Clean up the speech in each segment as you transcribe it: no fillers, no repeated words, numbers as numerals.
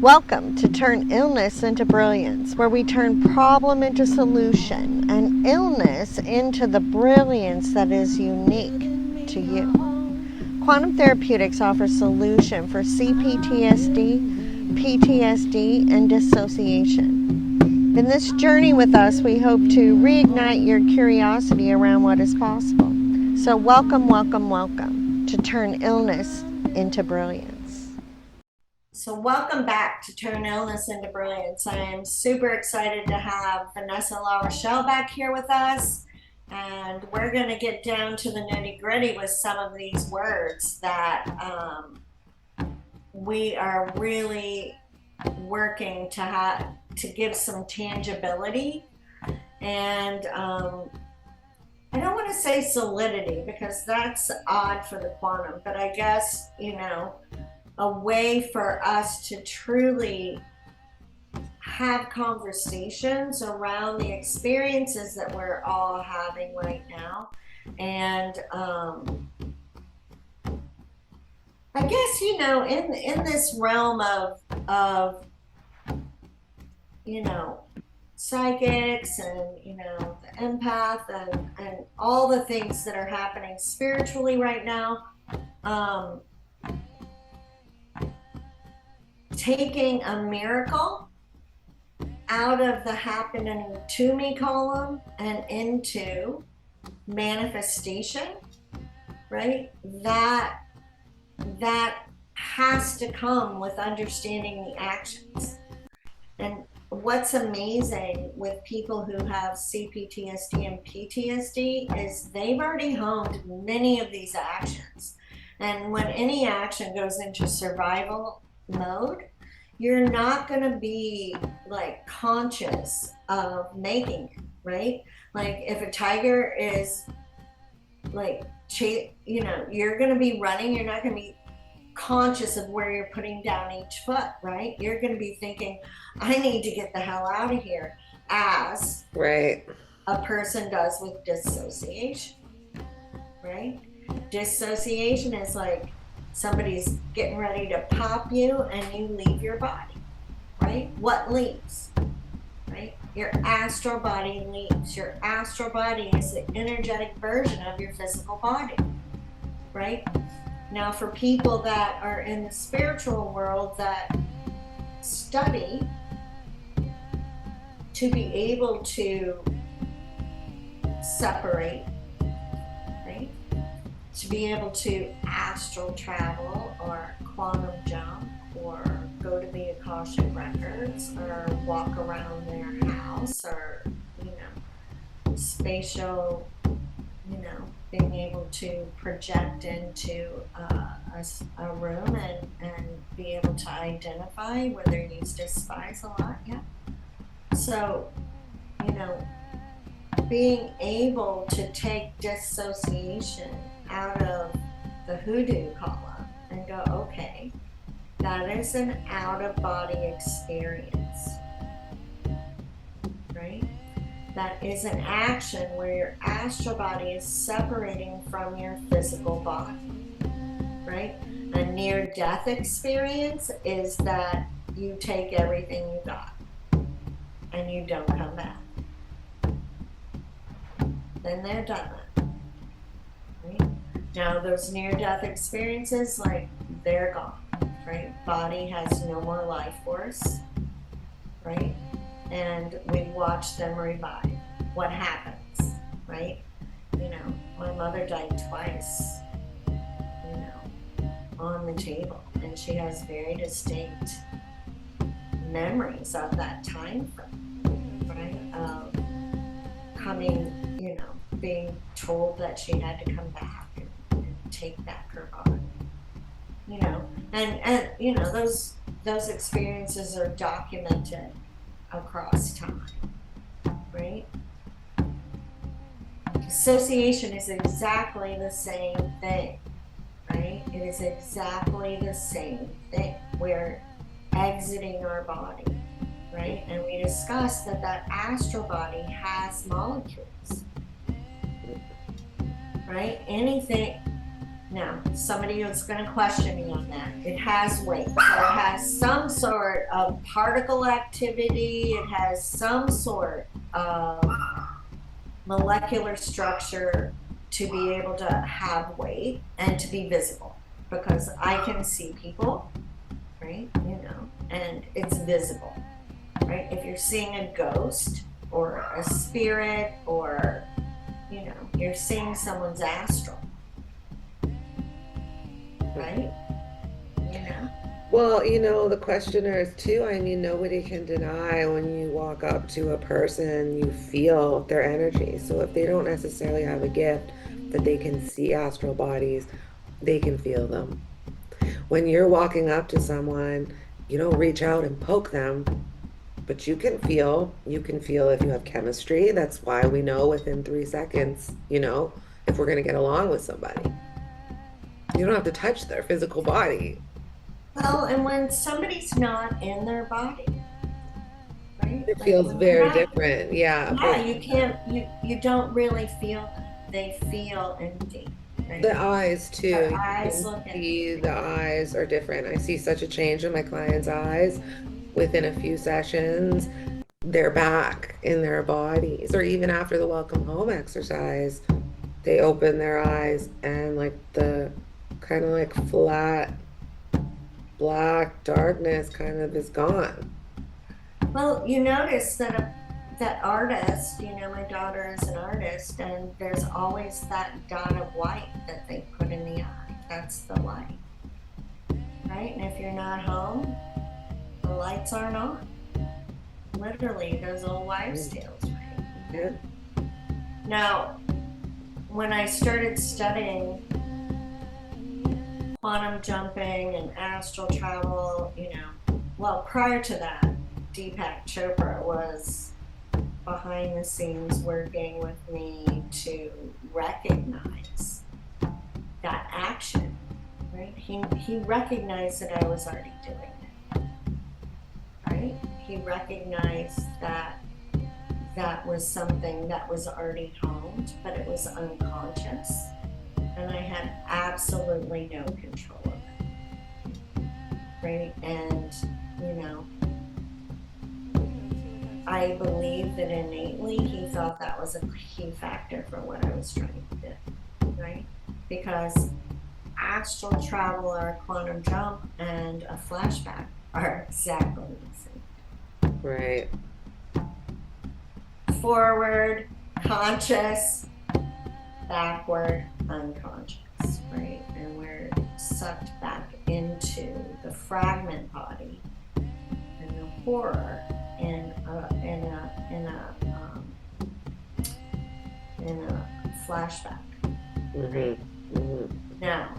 Welcome to Turn Illness into Brilliance, where we turn problem into solution and illness into the brilliance that is unique to you. Quantum Therapeutics offers solution for CPTSD, PTSD, and dissociation. In this journey with us, we hope to reignite your curiosity around what is possible. So welcome, welcome, welcome to Turn Illness into Brilliance. So welcome back to Turn Illness into Brilliance. I am super excited to have Vanessa La Rochelle back here with us. And we're going to get down to the nitty gritty with some of these words that we are really working to give some tangibility. And I don't want to say solidity because that's odd for the quantum, but I guess, a way for us to truly have conversations around the experiences that we're all having right now. And I guess, in this realm of psychics and, the empath and all the things that are happening spiritually right now, taking a miracle out of the happening to me column and into manifestation, right? That has to come with understanding the actions. And what's amazing with people who have CPTSD and PTSD is they've already honed many of these actions. And when any action goes into survival mode, you're not going to be conscious of making it, right? Like if a tiger is you're going to be running, you're not going to be conscious of where you're putting down each foot, right? You're going to be thinking, I need to get the hell out of here, as right a person does with dissociation, right? Dissociation is like somebody's getting ready to pop you and you leave your body, right? What leaves, right? Your astral body leaves. Your astral body is the energetic version of your physical body, right? Now, for people that are in the spiritual world that study to be able to separate, right? To be able to astral travel or quantum jump or go to the Akashic records or walk around their house or, spatial, being able to project into a room and be able to identify where there needs to spice a lot, yeah. So, being able to take dissociation out of the hoodoo column and go, okay, that is an out-of-body experience, right? That is an action where your astral body is separating from your physical body, right? A near-death experience is that you take everything you got and you don't come back. Then they're done. Right? Now, those near-death experiences, they're gone, right? Body has no more life force, right? And we watch them revive. What happens, right? My mother died twice, on the table, and she has very distinct memories of that time frame, right? Of coming, being told that she had to come back and take back her body, and those experiences are documented across time, right? Association is exactly the same thing, right? It is exactly the same thing. We're exiting our body, right? And we discussed that astral body has molecules, right? Anything Now, somebody is going to question me on that. It has weight. So it has some sort of particle activity. It has some sort of molecular structure to be able to have weight and to be visible, because I can see people, right? And it's visible, right? If you're seeing a ghost or a spirit, or, you're seeing someone's astral, right? Well, the questioners too, I mean, nobody can deny when you walk up to a person, you feel their energy. So if they don't necessarily have a gift that they can see astral bodies, they can feel them. When you're walking up to someone, you don't reach out and poke them, but you can feel if you have chemistry. That's why we know within 3 seconds, if we're going to get along with somebody. You don't have to touch their physical body. Well, and when somebody's not in their body, right? It Like feels when you're very not, different. Yeah. yeah, you can't, you don't really feel them. They feel empty, right? The eyes Their too. You eyes can look see empty. the eyes are different. I see such a change in my clients' eyes within a few sessions. They're back in their bodies, or even after the welcome home exercise, they open their eyes and like the kind of like flat black darkness kind of is gone. Well, you notice that artist, my daughter is an artist, and there's always that dot of white that they put in the eye. That's the light, right? And if you're not home, the lights aren't on. Literally, those old wives' tales, right? Yeah. Now, when I started studying quantum jumping and astral travel, well, prior to that, Deepak Chopra was behind the scenes working with me to recognize that action, right? He recognized that I was already doing it, right? He recognized that that was something that was already honed, but it was unconscious, and I had absolutely no control of it, right? And, I believe that innately he thought that was a key factor for what I was trying to do, right? Because astral travel, or a quantum jump, and a flashback are exactly the same. Right. Forward, conscious; backward, unconscious, right? And we're sucked back into the fragment body and the horror in a flashback. Right? Now,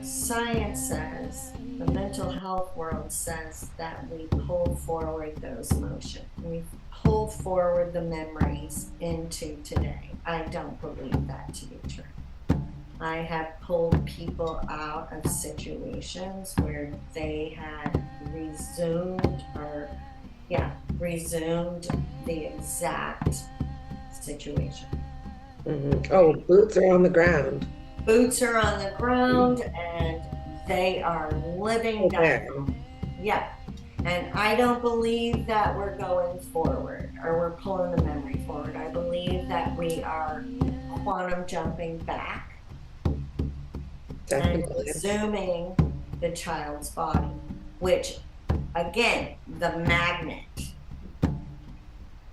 science says, the mental health world says, that we pull forward those emotions. We pull forward the memories into today. I don't believe that to be true. I have pulled people out of situations where they had resumed the exact situation. Oh, boots are on the ground. Boots are on the ground, and they are living down. Yeah. And I don't believe that we're going forward, or we're pulling the memory forward. I believe that we are quantum jumping back and resuming the child's body, which, again, the magnet,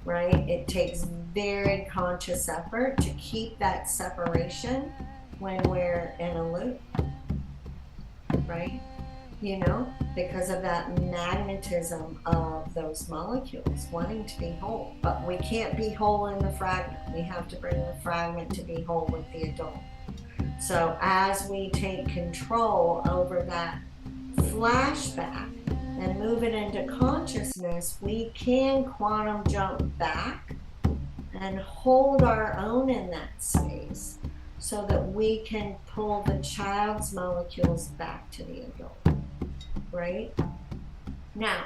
right? It takes very conscious effort to keep that separation when we're in a loop, right? Because of that magnetism of those molecules wanting to be whole. But we can't be whole in the fragment. We have to bring the fragment to be whole with the adult. So as we take control over that flashback and move it into consciousness, we can quantum jump back and hold our own in that space, so that we can pull the child's molecules back to the adult, right? Now,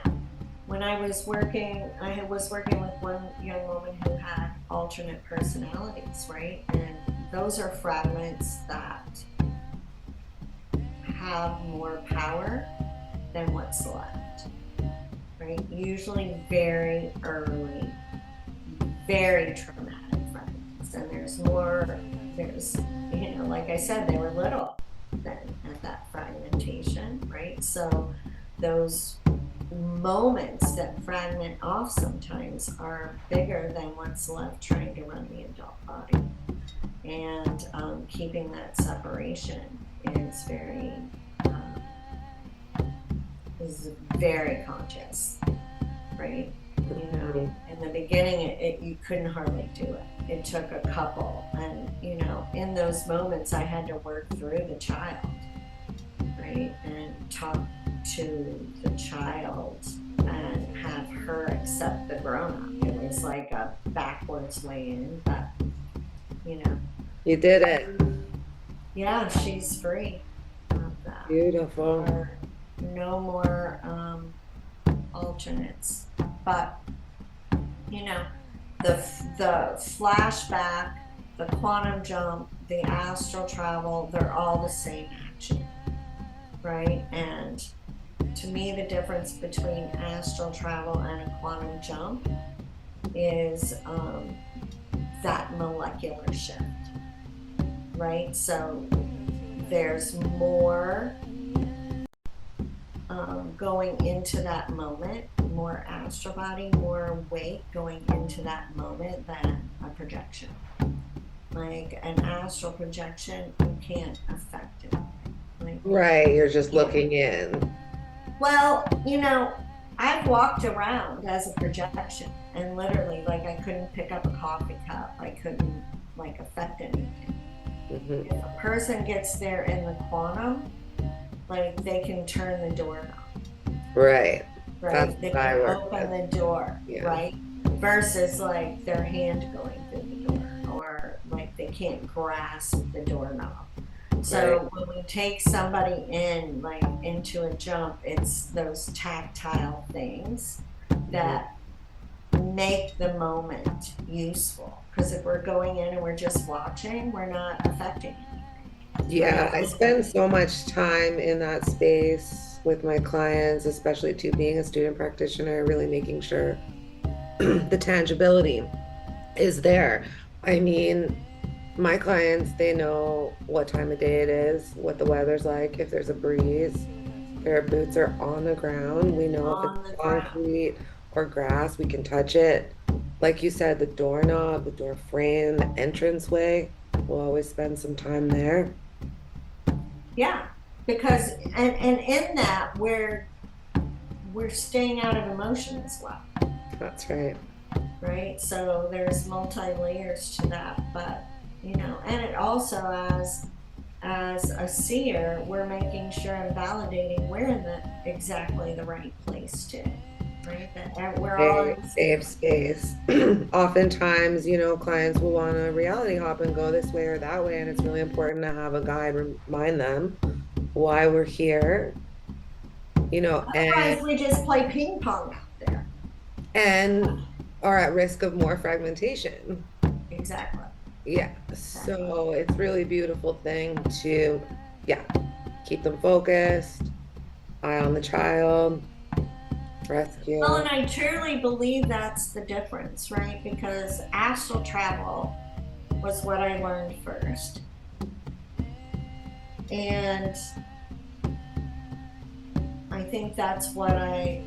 when I was working with one young woman who had alternate personalities, right? And those are fragments that have more power than what's left, right? Usually very early, very traumatic fragments. And there's, you know, like I said, they were little then at that fragmentation, right? So those moments that fragment off sometimes are bigger than what's left trying to run the adult body. And keeping that separation um, is very conscious, right? You know, in the beginning, you couldn't hardly do it. It took a couple, and you know, in those moments, I had to work through the child, right, and talk to the child and have her accept the grown-up. It was like a backwards way in, but you know, You did it. yeah, she's free of that. Beautiful. No more alternates. But you know, the flashback, the quantum jump, the astral travel, they're all the same action, right? And to me, the difference between astral travel and a quantum jump is that molecular shift, right? So there's more going into that moment, more astral body, more weight going into that moment than a projection. Like an astral projection, you can't affect it. Like, Right, you're just looking in. well, you know, I've walked around as a projection and literally, like, I couldn't pick up a coffee cup. I couldn't, like, affect anything. Mm-hmm. If a person gets there in the quantum, like, they can turn the doorknob. Right. Right. That's they what I can work open with. the door, Yeah. right? Versus like their hand going through the door, or like they can't grasp the doorknob. So Right. when we take somebody in, like into a jump, it's those tactile things that make the moment useful. Because if we're going in and we're just watching, we're not affecting anything. Yeah, I spend so much time in that space with my clients, especially to being a student practitioner, really making sure the tangibility is there. I mean, my clients, they know what time of day it is, what the weather's like, if there's a breeze, their boots are on the ground. We know if it's On the ground. concrete or grass, we can touch it. Like you said, the doorknob, the door frame, the entranceway, we'll always spend some time there. Yeah, because and in that we're staying out of emotion as well, That's right. right? So there's multi layers to that, but you know, and it also as a seer, we're making sure and validating we're in the exactly the right place too, right? That we're all in Safe space. Oftentimes, you know, clients will want to reality hop and go this way or that way, and it's really important to have a guide remind them why we're here, you know, otherwise we just play ping pong out there. and are at risk of more fragmentation. Exactly. Yeah. So it's really beautiful thing to, yeah, keep them focused, eye on the child, rescue. Well, and I truly believe that's the difference, right? Because astral travel was what I learned first. And I think that's what I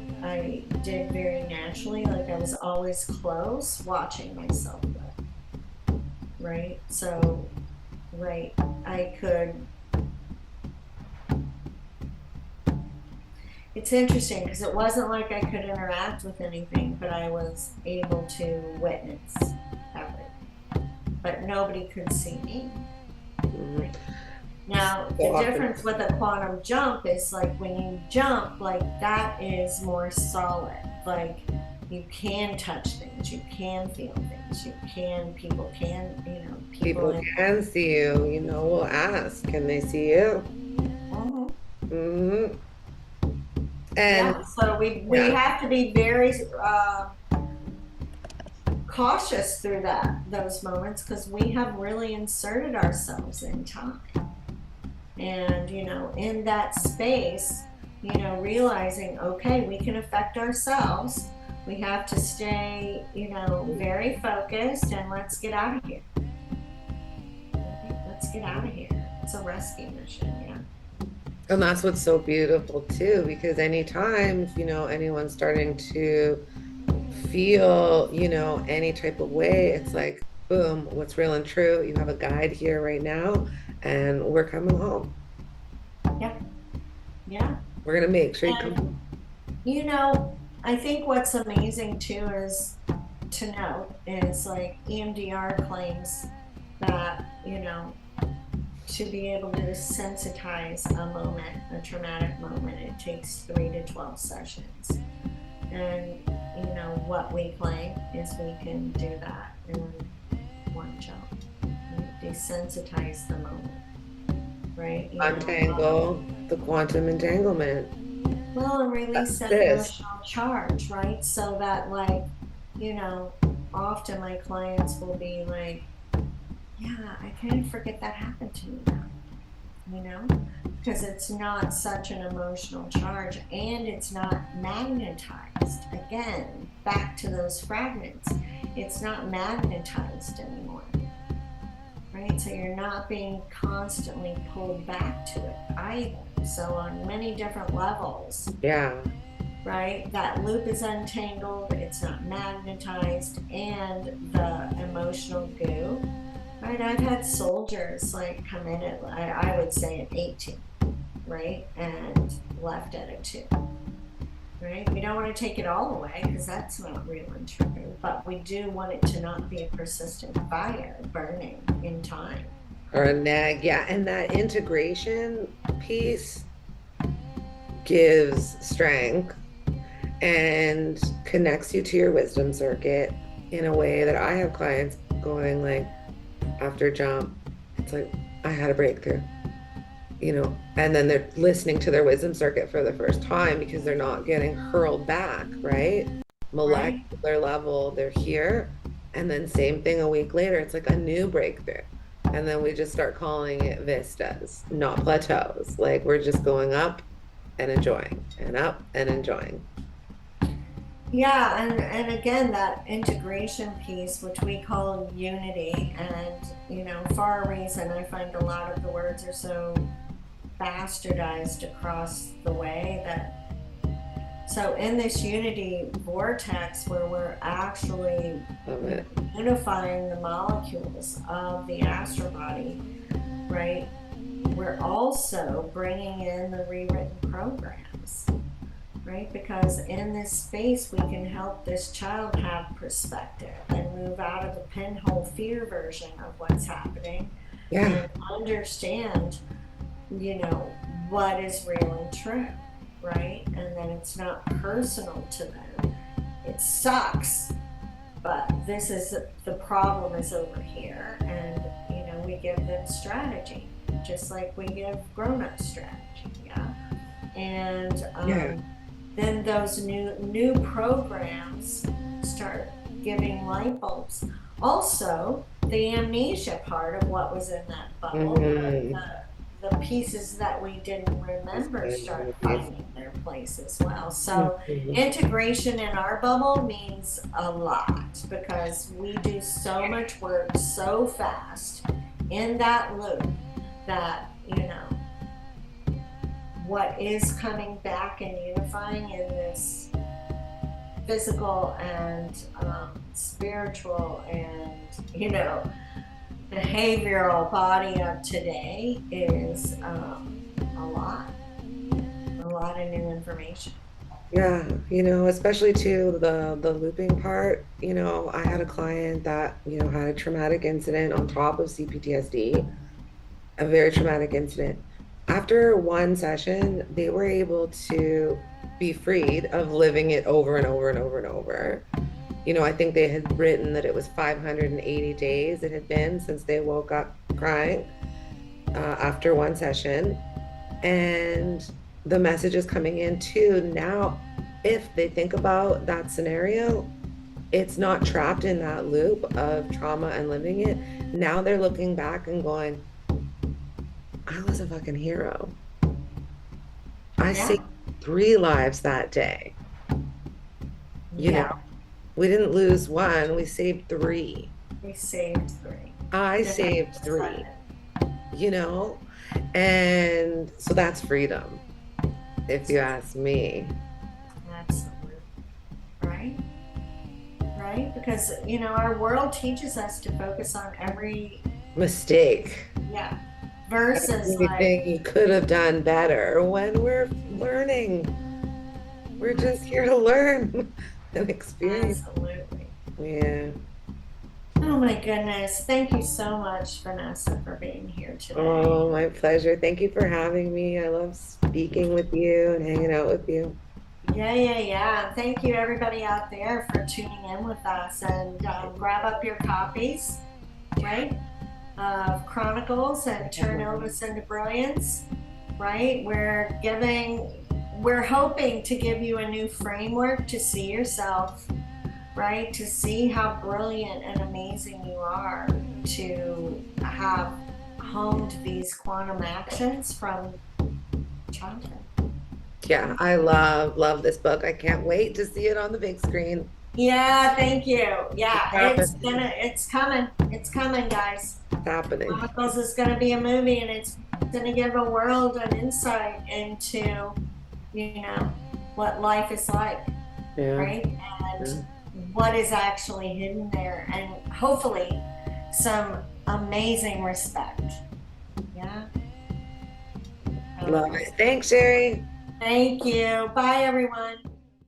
did very naturally. Like I was always close watching myself live. Right? So right, I could it's interesting because it wasn't like I could interact with anything, but I was able to witness everything. But nobody could see me. Mhm. Now, So the often, difference with a quantum jump is like when you jump, like that is more solid. Like you can touch things, you can feel things, people can, you know, people can see you, you know, we'll ask, can they see you? Mhm. Hmm. And Yeah, so we yeah, have to be very cautious through those moments because we have really inserted ourselves in time. And, in that space, realizing, okay, we can affect ourselves. We have to stay, very focused, and let's get out of here. Let's get out of here. It's a rescue mission, yeah. And that's what's so beautiful too, because anytime, anyone's starting to feel, any type of way, it's like, boom, what's real and true. You have a guide here right now, and we're coming home. Yeah, yeah. We're gonna make sure you come And, home. I think what's amazing too is to note is like EMDR claims that, to be able to sensitize a moment, a traumatic moment, it takes 3 to 12 sessions. And, what we claim is we can do that in one jump. Right? Desensitize the moment, right? Untangle the quantum entanglement. Well, and release That's that this. emotional charge, right? So that, like, you know, often my clients will be like, yeah, I kind of forget that happened to me now, you know? Because it's not such an emotional charge and it's not magnetized. Again, back to those fragments, it's not magnetized anymore, right? So you're not being constantly pulled back to it either. So, on many different levels, Yeah. right, that loop is untangled, it's not magnetized, and the emotional goo, right? I've had soldiers like come in at, I would say, at 18, right, and left at a 2, right? We don't want to take it all away because that's not real and true, but we do want it to not be a persistent fire burning in time. Or a nag. Yeah. And that integration piece gives strength and connects you to your wisdom circuit in a way that I have clients going like after jump, it's like I had a breakthrough, and then they're listening to their wisdom circuit for the first time because they're not getting hurled back, right? Right? Molecular level, they're here. And then same thing a week later, it's like a new breakthrough. And then we just start calling it vistas, not plateaus. Like we're just going up and enjoying and up and enjoying. Yeah, and again, that integration piece, which we call unity, and for a reason, I find a lot of the words are so bastardized across the way that. So in this unity vortex, where we're actually Love it. unifying the molecules of the astral body, right? We're also bringing in the rewritten programs, right? Because in this space, we can help this child have perspective and move out of the pinhole fear version of what's happening Yeah. and understand, what is real and true, right? And then it's not personal to them. It sucks, but this is the problem is over here, and we give them strategy, just like we give grown-up strategy, yeah. And Yeah. then those new programs start giving light bulbs. Also, the amnesia part of what was in that bubble, Mhm. the pieces that we didn't remember start finding their place as well. So Mhm. integration in our bubble means a lot because we do so much work so fast in that loop that what is coming back and unifying in this physical and spiritual and behavioral body of today is a lot of new information. Yeah, especially to the looping part. I had a client that, had a traumatic incident on top of CPTSD, a very traumatic incident. After one session, they were able to be freed of living it over and over and over and over. I think they had written that it was 580 days it had been since they woke up crying after one session. And the message is coming in too now. If they think about that scenario, it's not trapped in that loop of trauma and living it. Now they're looking back and going, I was a fucking hero. I Yeah. saved 3 lives that day. You know, Yeah. we didn't lose one, we saved 3. We saved 3 I different saved 3, perspectives. you know? And so that's freedom, if you ask me. Absolutely. Right? Right? Because, our world teaches us to focus on every, Mistake. yeah, versus like, Everything you could have done better when we're learning. We're just here to learn and experience. absolutely. Yeah. Oh my goodness. Thank you so much, Vanessa, for being here today. Oh, my pleasure. Thank you for having me. I love speaking with you and hanging out with you. Yeah, yeah, yeah. Thank you, everybody out there, for tuning in with us. And grab up your copies, right, of Chronicles and Turn Illness into Brilliance, right? We're hoping to give you a new framework to see yourself, right? To see how brilliant and amazing you are, to have honed these quantum actions from childhood. Yeah, I love this book. I can't wait to see it on the big screen. Yeah, thank you. It's Yeah, happening. it's coming. It's coming, guys. It's happening. Chronicles is gonna be a movie, and it's gonna give a world an insight into, you know, what life is like, Yeah. right? And Yeah. what is actually hidden there, and hopefully some amazing respect. Yeah. Love it. Thanks, Cherie. Thank you. Bye, everyone.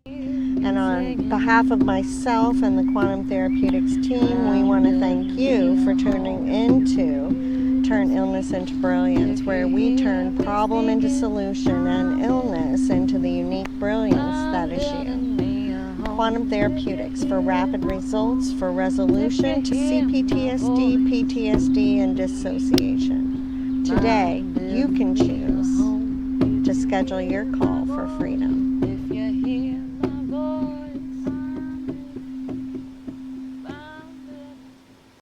And on behalf of myself and the Quantum Therapeutics team, we want to thank you for tuning into Turn Illness into Brilliance, where we turn problem into solution and illness into the unique brilliance that is you. Quantum Therapeutics for rapid results for resolution to CPTSD, PTSD, and dissociation. Today, you can choose to schedule your call for freedom.